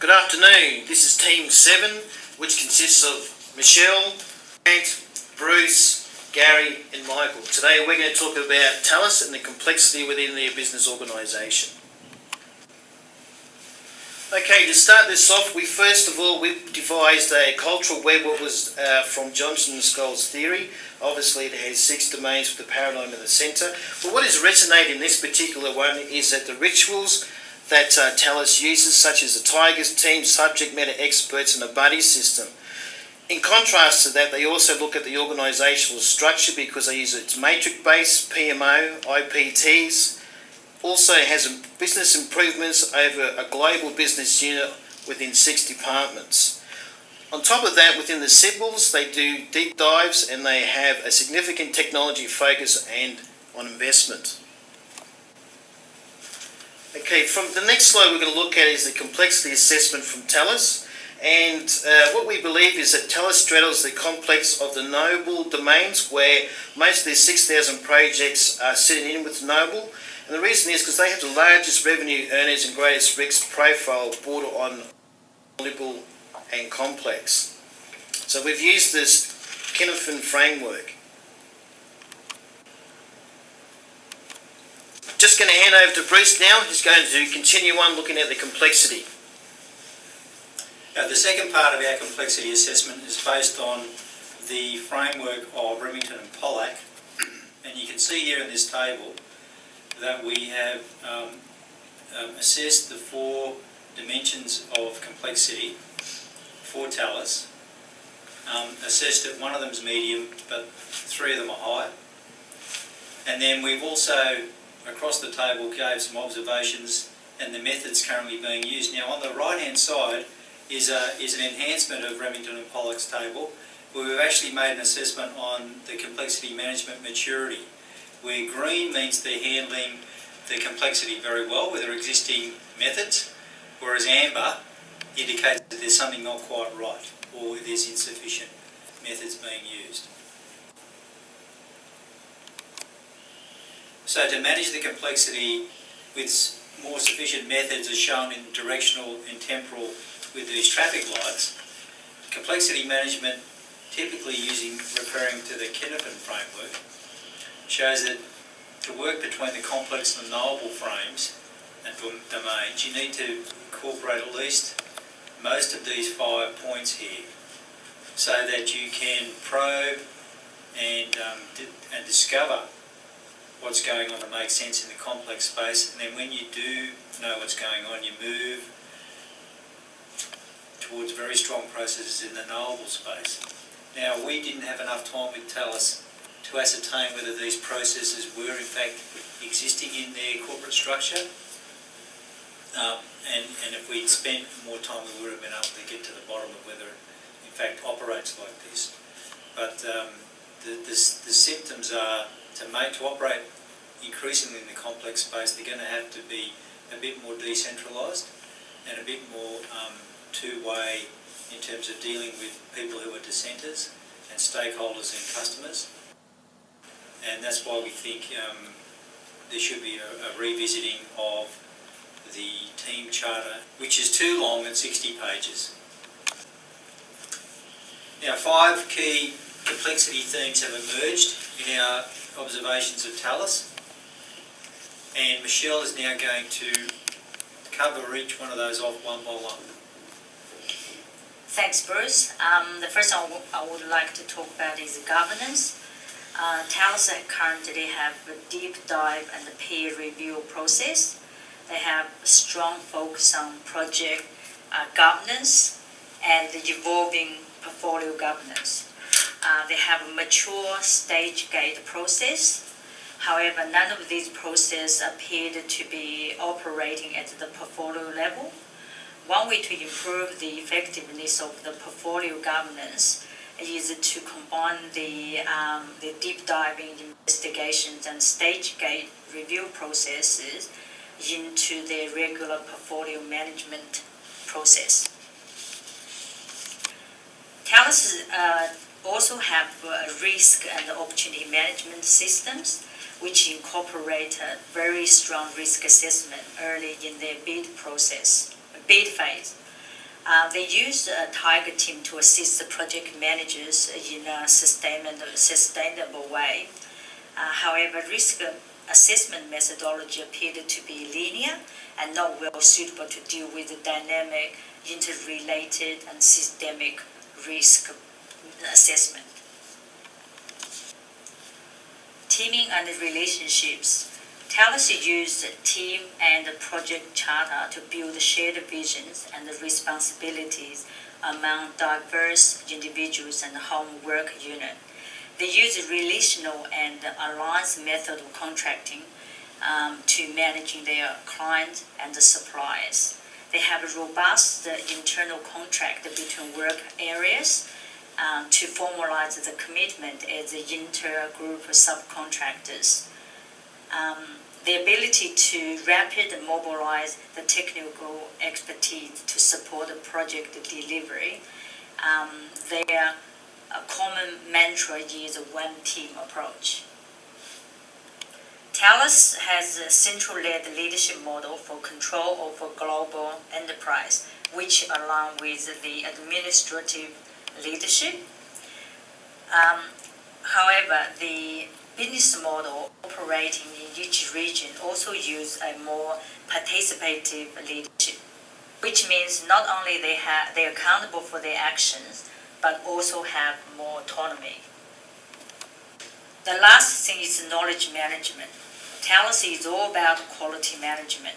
Good afternoon. This is Team 7, which consists of Michelle, Grant, Bruce, Gary and Michael. Today we're going to talk about Thales and the complexity within their business organisation. Okay, to start this off, we devised a cultural web, what was from Johnson and Scholes theory. Obviously it has 6 domains with the paradigm in the centre. But what is resonating in this particular one is that the rituals that Thales uses, such as the Tigers team, subject matter experts and a buddy system. In contrast to that, they also look at the organisational structure because they use its matrix-based PMO, IPTs, also has business improvements over a global business unit within 6 departments. On top of that, within the symbols, they do deep dives and they have a significant technology focus and on investment. Okay, from the next slide we're going to look at is the complexity assessment from Thales. And what we believe is that Thales straddles the complex of the noble domains, where most of their 6,000 projects are sitting in with noble. And the reason is because they have the largest revenue earners and greatest risk profile border on liberal and complex. So we've used this Kinefin framework. Just going to hand over to Bruce now. He's going to continue on looking at the complexity. The second part of our complexity assessment is based on the framework of Remington and Pollack. And you can see here in this table that we have assessed the 4 dimensions of complexity for Thales. Assessed that one of them is medium, but 3 of them are high. And then we've also, across the table, gave some observations and the methods currently being used. Now on the right hand side is an enhancement of Remington and Pollack's table, where we've actually made an assessment on the complexity management maturity, where green means they're handling the complexity very well with their existing methods, whereas amber indicates that there's something not quite right or there's insufficient methods being used. So to manage the complexity with more sufficient methods as shown in directional and temporal with these traffic lights, complexity management, typically referring to the Kinefin framework, shows that to work between the complex and the knowable frames and domains, you need to incorporate at least most of these 5 points here, so that you can probe and discover what's going on to make sense in the complex space, and then when you do know what's going on, you move towards very strong processes in the knowable space. Now, we didn't have enough time with Thales to ascertain whether these processes were in fact existing in their corporate structure, and if we'd spent more time we would have been able to get to the bottom of whether it in fact operates like this. But the symptoms are to operate increasingly in the complex space, they're going to have to be a bit more decentralised and a bit more two-way in terms of dealing with people who are dissenters and stakeholders and customers. And that's why we think there should be a revisiting of the team charter, which is too long at 60 pages. Now, 5 key complexity themes have emerged in our observations of Thales, and Michelle is now going to cover each one of those off one by one. Thanks, Bruce. The first one I would like to talk about is governance. Thales currently have a deep dive and a peer review process. They have a strong focus on project governance and the evolving portfolio governance. They have a mature stage gate process. However, none of these processes appeared to be operating at the portfolio level. One way to improve the effectiveness of the portfolio governance is to combine the deep diving investigations and stage gate review processes into the regular portfolio management process. Thales also have risk and opportunity management systems, which incorporate a very strong risk assessment early in their bid phase. They use a Tiger team to assist the project managers in a sustainable way. However, risk assessment methodology appeared to be linear and not well suitable to deal with the dynamic, interrelated, and systemic risk assessment. Teaming and relationships. Thales used team and project charter to build shared visions and responsibilities among diverse individuals and homework units. They use relational and alliance method of contracting to managing their clients and the suppliers. They have a robust internal contract between work areas to formalize the commitment as the inter-group subcontractors. The ability to rapidly mobilize the technical expertise to support the project delivery. Their common mantra is a one-team approach. Thales has a central-led leadership model for control of a global enterprise, which aligns with the administrative leadership. However, the business model operating in each region also use a more participative leadership, which means not only they're accountable for their actions, but also have more autonomy. The last thing is knowledge management. Thales is all about quality management.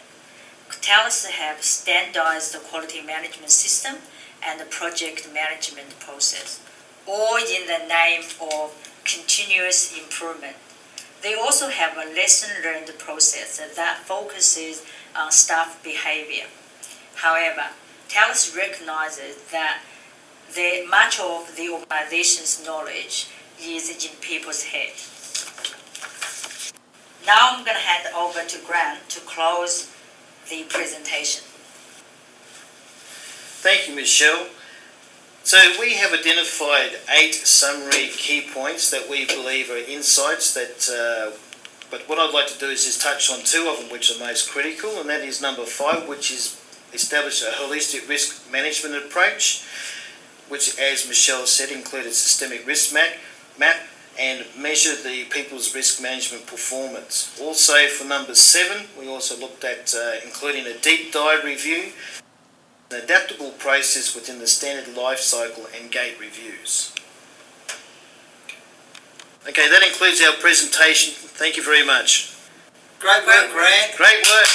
Thales have standardized the quality management system and the project management process, all in the name of continuous improvement. They also have a lesson learned process that focuses on staff behavior. However, Thales recognizes that much of the organization's knowledge is in people's head. Now I'm going to hand over to Grant to close the presentation. Thank you, Michelle. So we have identified 8 summary key points that we believe are insights but what I'd like to do is just touch on 2 of them which are most critical, and that is number 5, which is establish a holistic risk management approach, which, as Michelle said, included systemic risk map and measure the people's risk management performance. Also for number 7, we also looked at including a deep dive review, an adaptable process within the standard life cycle and gate reviews. Okay, that includes our presentation. Thank you very much. Great work, Grant. Great work.